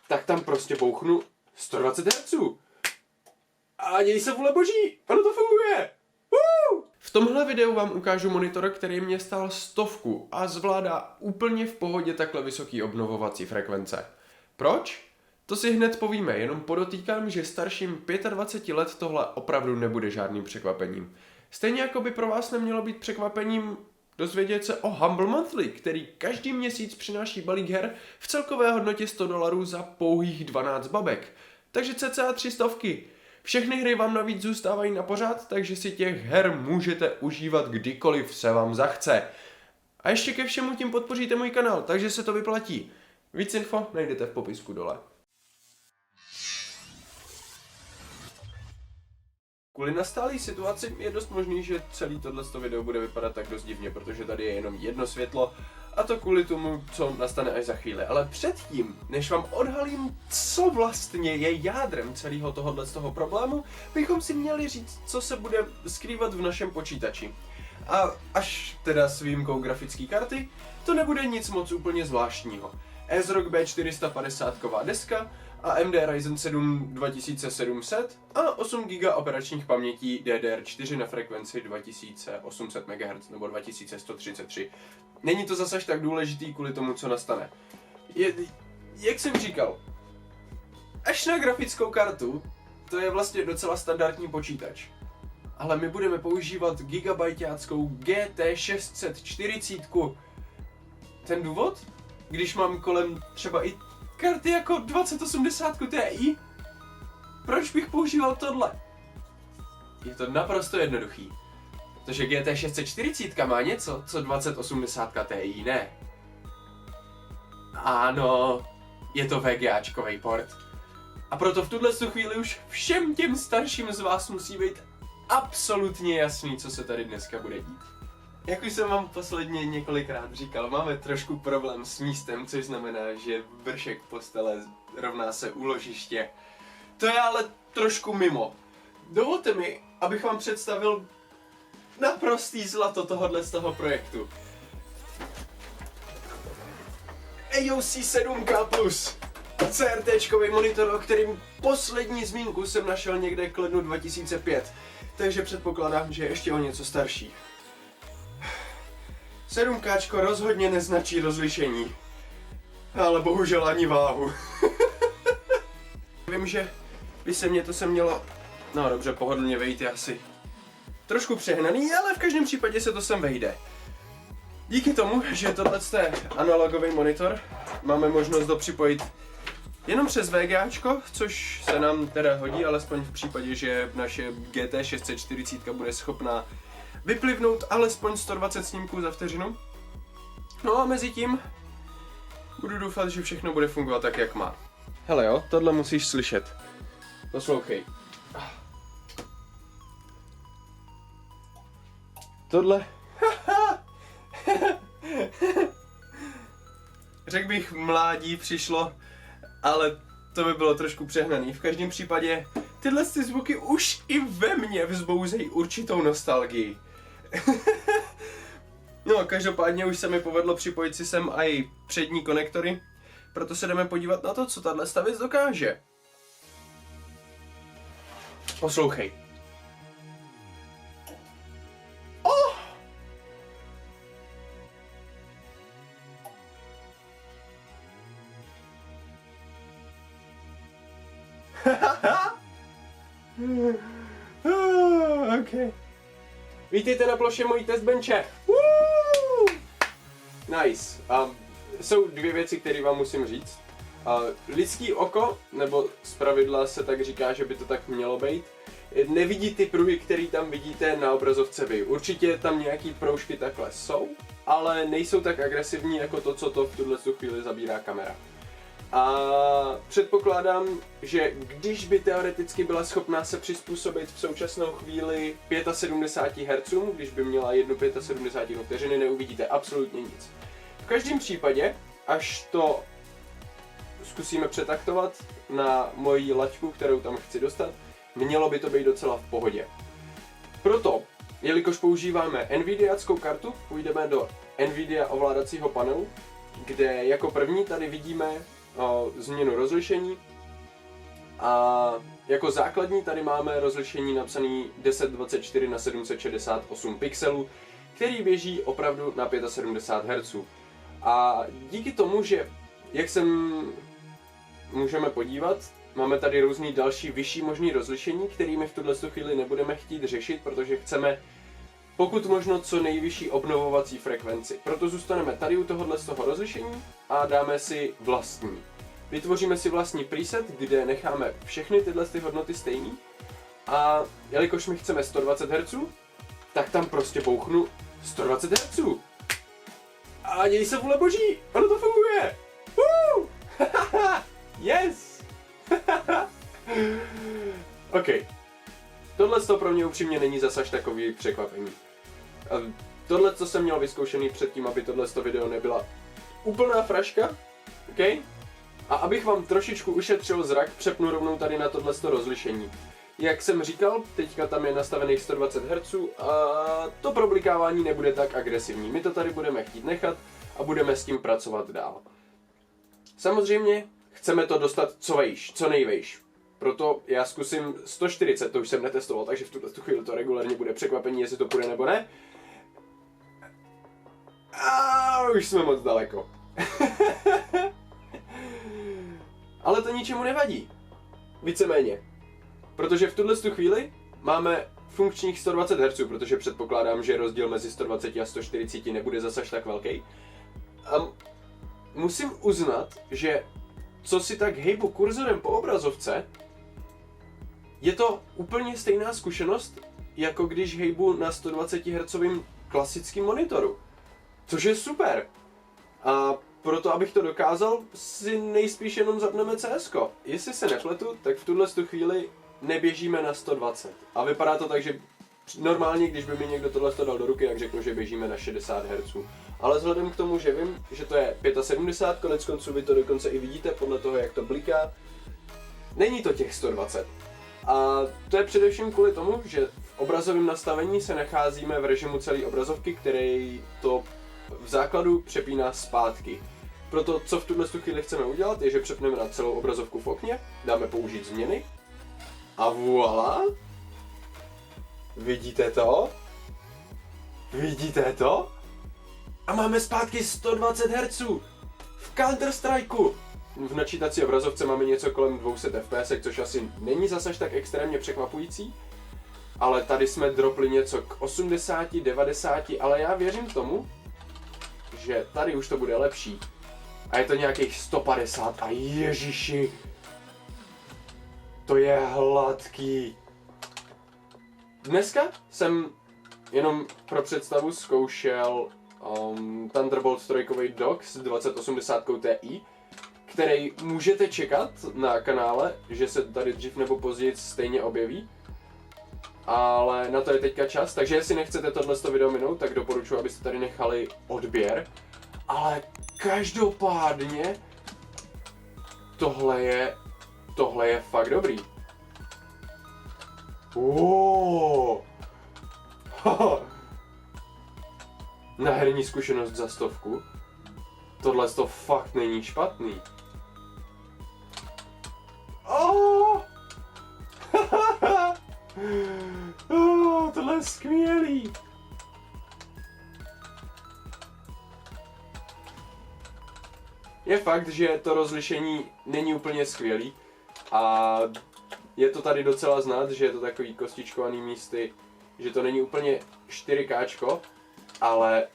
tak tam prostě bouchnu 120 Hz. A děj se vůle boží, ono to funguje. V tomhle videu vám ukážu monitor, který mě stál 100 a zvládá úplně v pohodě takhle vysoký obnovovací frekvence. Proč? To si hned povíme, jenom podotýkám, že starším 25 let tohle opravdu nebude žádným překvapením. Stejně jako by pro vás nemělo být překvapením dozvědět se o Humble Monthly, který každý měsíc přináší balík her v celkové hodnotě $100 za pouhých 12 babek. Takže cca 300. Všechny hry vám navíc zůstávají na pořád, takže si těch her můžete užívat kdykoliv se vám zachce. A ještě ke všemu tím podpoříte můj kanál, takže se to vyplatí. Víc info najdete v popisku dole. Kvůli nastálé situaci je dost možný, že celý tohleto video bude vypadat tak dost divně, protože tady je jenom jedno světlo a to kvůli tomu, co nastane až za chvíli. Ale předtím, než vám odhalím, co vlastně je jádrem celého tohoto problému, bychom si měli říct, co se bude skrývat v našem počítači. A až teda s výjimkou grafické karty, to nebude nic moc úplně zvláštního. ASRock B450 deska, AMD Ryzen 7 2700 a 8 GB operačních pamětí DDR4 na frekvenci 2800 MHz nebo 2133. Není to zase tak důležitý kvůli tomu, co nastane. Jak jsem říkal, až na grafickou kartu, to je vlastně docela standardní počítač. Ale my budeme používat gigabajťáckou GT640. Ten důvod? Když mám kolem třeba i karty jako 2080 Ti, proč bych používal tohle? Je to naprosto jednoduchý. Protože GT640 má něco, co 2080 Ti ne. Ano, je to VGAčkovej port. A proto v tuhle chvíli už všem těm starším z vás musí být absolutně jasný, co se tady dneska bude dít. Jak už jsem vám posledně několikrát říkal, máme trošku problém s místem, což znamená, že vršek postele rovná se úložiště. To je ale trošku mimo. Dovolte mi, abych vám představil naprostý zlato tohohle z toho projektu. AOC 7K+, CRT-čkový monitor, o kterým poslední zmínku jsem našel někde k lednu 2005, takže předpokládám, že je ještě o něco starší. 7K rozhodně neznačí rozlišení, ale bohužel ani váhu. Vím, že by se mě to se mělo, no dobře, pohodlně vejít je asi trošku přehnaný, ale v každém případě se to sem vejde. Díky tomu, že tohle je analogový monitor, máme možnost ho připojit jenom přes VGAčko, což se nám teda hodí, alespoň v případě, že naše GT640 bude schopná vyplivnout alespoň 120 snímků za vteřinu. No a mezi tím budu doufat, že všechno bude fungovat tak, jak má. Hele jo, tohle musíš slyšet. Poslouchej. Tohle... Řekl bych, mládí přišlo, ale to by bylo trošku přehnaný. V každém případě tyhle zvuky už i ve mně vzbouzejí určitou nostalgii. No, každopádně už se mi povedlo připojit si sem i přední konektory, proto se jdeme podívat na to, co tato věc dokáže. Poslouchej. Oh! Okay. Vítejte na ploše mojí testbenče. Nice. Jsou dvě věci, které vám musím říct. Lidský oko, nebo zpravidla se tak říká, že by to tak mělo být, nevidí ty pruhy, které tam vidíte na obrazovce vy. Určitě tam nějaký proužky takhle jsou, ale nejsou tak agresivní jako to, co to v tuhle chvíli zabírá kamera. A předpokládám, že když by teoreticky byla schopná se přizpůsobit v současnou chvíli 75 Hz, když by měla jednu 75 vteřiny, neuvidíte absolutně nic. V každém případě, až to zkusíme přetaktovat na moji laťku, kterou tam chci dostat, mělo by to být docela v pohodě. Proto, jelikož používáme NVIDIáckou kartu, půjdeme do NVIDIA ovládacího panelu, kde jako první tady vidíme změnu rozlišení. A jako základní tady máme rozlišení napsaný 1024 na 768 pixelů, který běží opravdu na 75 Hz. A díky tomu, že jak se můžeme podívat, máme tady různý další vyšší možný rozlišení, kterými v tuhle chvíli nebudeme chtít řešit, protože chceme pokud možno co nejvyšší obnovovací frekvenci. Proto zůstaneme tady u tohohle z toho rozlišení a dáme si vlastní. Vytvoříme si vlastní preset, kde necháme všechny tyhle hodnoty stejný. A jelikož my chceme 120 Hz, tak tam prostě bouchnu 120 Hz. A děj se vůle boží, ono to funguje! Woo! Yes! OK. Tohle pro mě upřímně není zas až takový překvapení. Tohle, co jsem měl vyzkoušený předtím, aby tohle video nebyla úplná fraška, OK? A abych vám trošičku ušetřil zrak, přepnu rovnou tady na tohle rozlišení. Jak jsem říkal, teďka tam je nastavených 120 Hz a to problikávání nebude tak agresivní. My to tady budeme chtít nechat a budeme s tím pracovat dál. Samozřejmě chceme to dostat co nejvejš. Proto já zkusím 140, to už jsem netestoval, takže v tuto chvíli to regulárně bude překvapení, jestli to půjde nebo ne. A už jsme moc daleko. Ale to ničemu nevadí. Víceméně. Protože v tuhle chvíli máme funkčních 120 Hz, protože předpokládám, že rozdíl mezi 120 a 140 nebude zase tak velký. A musím uznat, že co si tak hejbu kurzorem po obrazovce, je to úplně stejná zkušenost, jako když hejbu na 120 Hz klasickém monitoru. Což je super. A proto, abych to dokázal, si nejspíš jenom zapneme CSko. Jestli se nepletu, tak v tuhle chvíli neběžíme na 120. A vypadá to tak, že normálně, když by mi někdo tohle dal do ruky, tak řeknu, že běžíme na 60 Hz. Ale vzhledem k tomu, že vím, že to je 75, konec konců vy to dokonce i vidíte podle toho, jak to bliká, není to těch 120. A to je především kvůli tomu, že v obrazovém nastavení se nacházíme v režimu celé obrazovky, který to v základu přepíná zpátky. Proto, co v tuhle chvíli chceme udělat, je, že přepneme na celou obrazovku v okně, dáme použít změny a voilà! Vidíte to? Vidíte to? A máme zpátky 120 Hz! V Counter-Strikeu! V načítací obrazovce máme něco kolem 200 FPS, což asi není zase tak extrémně překvapující. Ale tady jsme dropli něco k 80, 90, ale já věřím tomu, že tady už to bude lepší. A je to nějakých 150 a ježiši, to je hladký. Dneska jsem jenom pro představu zkoušel Thunderbolt 3 dock s 2080 Ti, který můžete čekat na kanále, že se tady dřív nebo později stejně objeví. Ale na to je teďka čas, takže jestli nechcete tohle video minout, tak doporučuji, abyste tady nechali odběr. Ale každopádně tohle je fakt dobrý. Na herní zkušenost za 100. Tohle to fakt není špatný. Tohle je skvělý. Je fakt, že to rozlišení není úplně skvělý a je to tady docela znát, že je to takový kostičkovaný místy, že to není úplně 4K, ale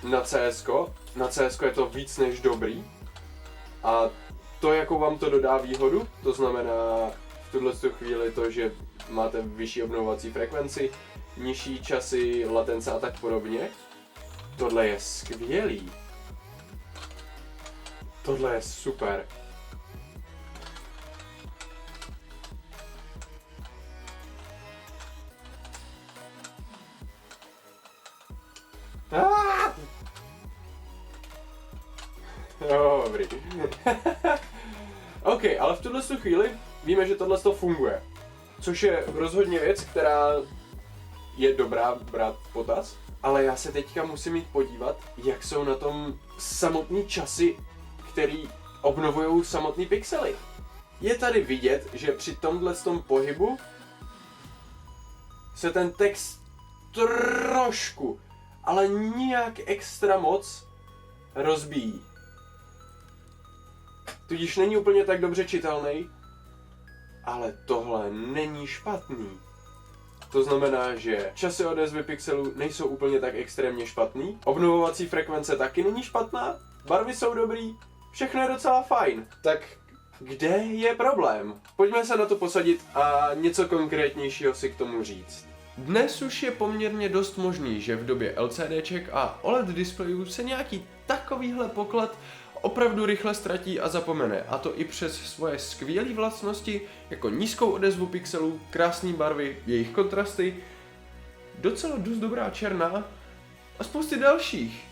na CSko je to víc než dobrý a to, jakou vám to dodá výhodu, to znamená v tuhle chvíli to, že máte vyšší obnovovací frekvenci, nižší časy, latence a tak podobně, tohle je skvělý. Tohle je super. Dobrý. OK, ale v tuhle chvíli víme, že tohle funguje. Což je rozhodně věc, která je dobrá brát v potaz. Ale já se teďka musím jít podívat, jak jsou na tom samotný časy, který obnovují samotný pixely. Je tady vidět, že při tomhletom pohybu se ten text trošku, ale nijak extra moc rozbíjí. Tudíž není úplně tak dobře čitelný, ale tohle není špatný. To znamená, že časy odezvy pixelů nejsou úplně tak extrémně špatný, obnovovací frekvence taky není špatná, barvy jsou dobrý, všechno je docela fajn. Tak kde je problém? Pojďme se na to posadit a něco konkrétnějšího si k tomu říct. Dnes už je poměrně dost možný, že v době LCDček a OLED displejů se nějaký takovýhle poklad opravdu rychle ztratí a zapomene, a to i přes svoje skvělé vlastnosti, jako nízkou odezvu pixelů, krásné barvy, jejich kontrasty, docela dost dobrá černá a spousty dalších.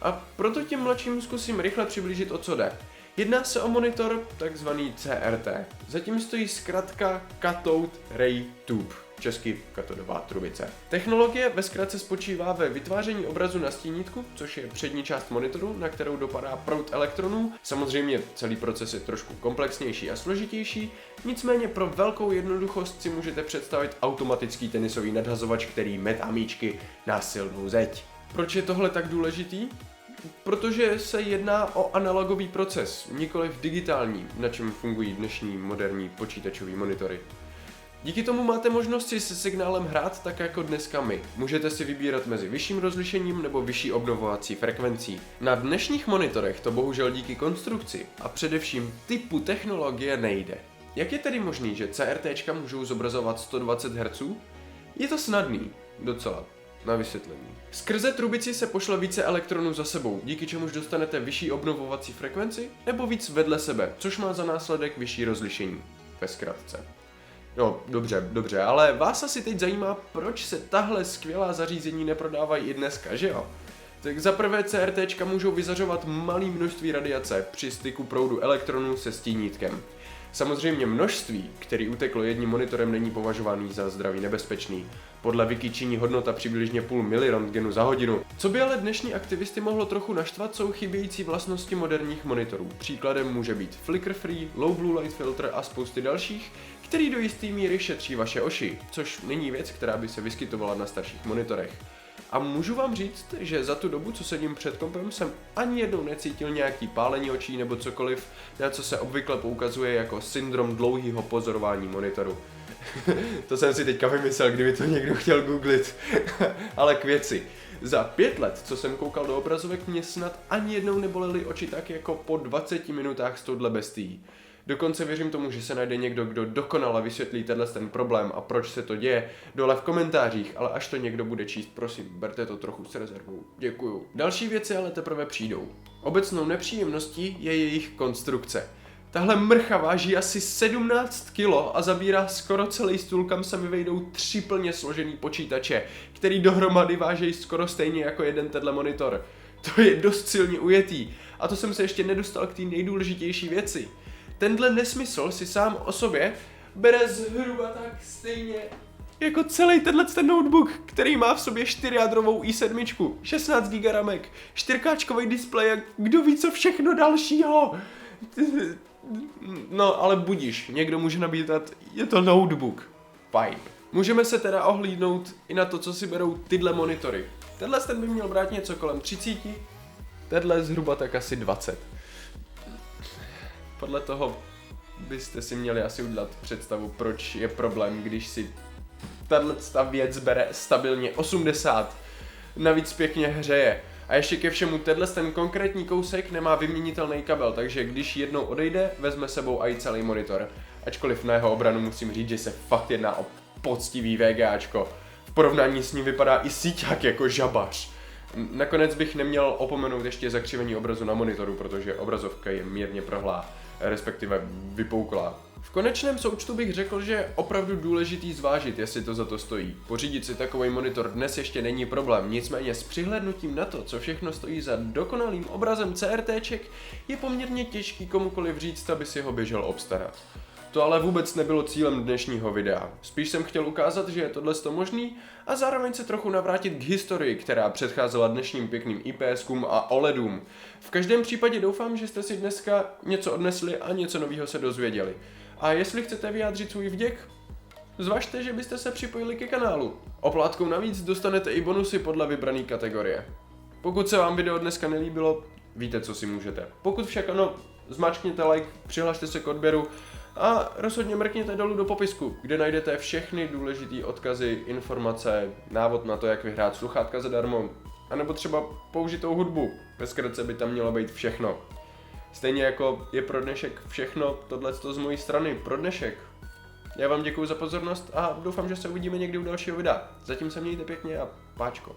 A proto těm mladším zkusím rychle přiblížit, o co jde. Jedná se o monitor takzvaný CRT. Zatím stojí zkratka Cathode Ray Tube, česky katodová trubice. Technologie ve zkratce spočívá ve vytváření obrazu na stínítku, což je přední část monitoru, na kterou dopadá proud elektronů. Samozřejmě celý proces je trošku komplexnější a složitější, nicméně pro velkou jednoduchost si můžete představit automatický tenisový nadhazovač, který metá míčky na silnou zeď. Proč je tohle tak důležitý? Protože se jedná o analogový proces, nikoliv digitální, na čem fungují dnešní moderní počítačové monitory. Díky tomu máte možnost si se signálem hrát tak jako dneska my. Můžete si vybírat mezi vyšším rozlišením nebo vyšší obnovovací frekvencí. Na dnešních monitorech to bohužel díky konstrukci a především typu technologie nejde. Jak je tedy možný, že CRTčka můžou zobrazovat 120 Hz? Je to snadný, docela. Na vysvětlení. Skrze trubici se pošle více elektronů za sebou, díky čemuž dostanete vyšší obnovovací frekvenci, nebo víc vedle sebe, což má za následek vyšší rozlišení. Ve zkratce. No, dobře, ale vás asi teď zajímá, proč se tahle skvělá zařízení neprodávají i dneska, že jo? Tak zaprvé CRTčka můžou vyzařovat malé množství radiace při styku proudu elektronů se stínítkem. Samozřejmě množství, který uteklo jedním monitorem, není považovaný za zdraví nebezpečný. Podle Wiki činí hodnota přibližně 0,5 mg za hodinu. Co by ale dnešní aktivisty mohlo trochu naštvat, jsou chybějící vlastnosti moderních monitorů. Příkladem může být flicker free, low blue light filter a spousty dalších, který do jisté míry šetří vaše oči, což není věc, která by se vyskytovala na starších monitorech. A můžu vám říct, že za tu dobu, co sedím před kompem, jsem ani jednou necítil nějaký pálení očí nebo cokoliv, na co se obvykle poukazuje jako syndrom dlouhého pozorování monitoru. To jsem si teďka vymyslel, kdyby to někdo chtěl googlit. Ale k věci. Za 5 let, co jsem koukal do obrazovek, mě snad ani jednou nebolely oči tak jako po 20 minutách s touhle bestií. Dokonce věřím tomu, že se najde někdo, kdo dokonale vysvětlí ten problém a proč se to děje, dole v komentářích, ale až to někdo bude číst, prosím, berte to trochu s rezervou. Děkuju. Další věci ale teprve přijdou. Obecnou nepříjemností je jejich konstrukce. Tahle mrcha váží asi 17 kg a zabírá skoro celý stůl, kam se mi vejdou 3 plně složený počítače, který dohromady vážejí skoro stejně jako jeden tenhle monitor. To je dost silně ujetý. A to jsem se ještě nedostal k té nejdůležitější věci. Tenhle nesmysl si sám o sobě bere zhruba tak stejně jako celý ten notebook, který má v sobě 4jádrovou i7, 16 GB ramek, 4K displej a kdo ví co všechno dalšího. No ale budíš, někdo může nabítat, je to notebook. Fajn. Můžeme se teda ohlídnout i na to, co si berou tyhle monitory. Tenhle by měl brát něco kolem 30, tenhle zhruba tak asi 20. Podle toho byste si měli asi udělat představu, proč je problém, když si tato věc bere stabilně 80, navíc pěkně hřeje. A ještě ke všemu ten konkrétní kousek nemá vyměnitelný kabel, takže když jednou odejde, vezme sebou i celý monitor. Ačkoliv na jeho obranu musím říct, že se fakt jedná o poctivý VGAčko. V porovnání s ním vypadá i síťák jako žabař. Nakonec bych neměl opomenout ještě zakřivení obrazu na monitoru, protože obrazovka je mírně prohlá, respektive vypouklá. V konečném součtu bych řekl, že je opravdu důležitý zvážit, jestli to za to stojí. Pořídit si takový monitor dnes ještě není problém, nicméně s přihlédnutím na to, co všechno stojí za dokonalým obrazem CRTček, je poměrně těžký komukoliv říct, aby si ho běžel obstarat. To ale vůbec nebylo cílem dnešního videa. Spíš jsem chtěl ukázat, že je tohle možný a zároveň se trochu navrátit k historii, která předcházela dnešním pěkným IPSkům a OLEDům. V každém případě doufám, že jste si dneska něco odnesli a něco nového se dozvěděli. A jestli chcete vyjádřit svůj vděk, zvažte, že byste se připojili ke kanálu. Oplátkou navíc dostanete i bonusy podle vybrané kategorie. Pokud se vám video dneska nelíbilo, víte, co si můžete. Pokud však ano, zmáčkněte like, přihlašte se k odběru a rozhodně mrkněte dolů do popisku, kde najdete všechny důležité odkazy, informace, návod na to, jak vyhrát sluchátka zadarmo, anebo třeba použitou hudbu. Ve zkratce by tam mělo být všechno. Stejně jako je pro dnešek všechno, tohleto z mojí strany pro dnešek. Já vám děkuji za pozornost a doufám, že se uvidíme někdy u dalšího videa. Zatím se mějte pěkně a páčko.